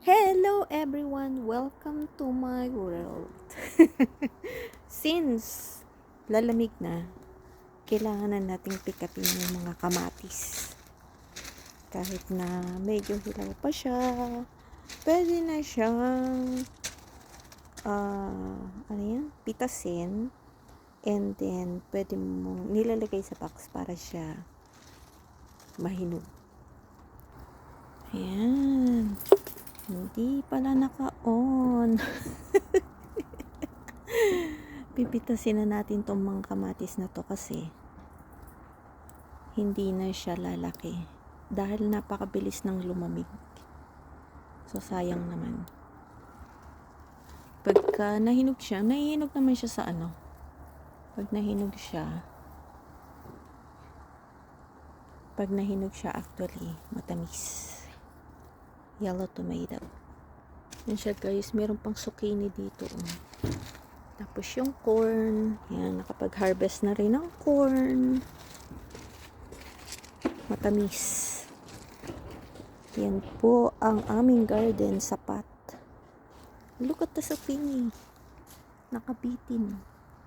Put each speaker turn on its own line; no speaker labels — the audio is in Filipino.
Hello everyone! Welcome to my world. Since lalamig na, kailangan na nating pikapin yung mga kamatis. Kahit na medyo hilaw pa siya, pwede na siyang pitasin, and then pwede mong nilalagay sa box para siya mahinog. Ayan. Hindi pala naka-on. Pipitasin na natin tong mga kamatis na to kasi hindi na siya lalaki dahil napakabilis ng lumamig. So sayang naman. Pagka nahinog siya, nahihinog naman siya sa ano. Pag nahinog siya actually matamis. Yellow tomato. Yan siya guys, meron pang zucchini dito. Tapos yung corn, yan, nakapag-harvest na rin ng corn. Matamis. Yan po ang aming garden sa pot. Look at the zucchini. Nakabitin.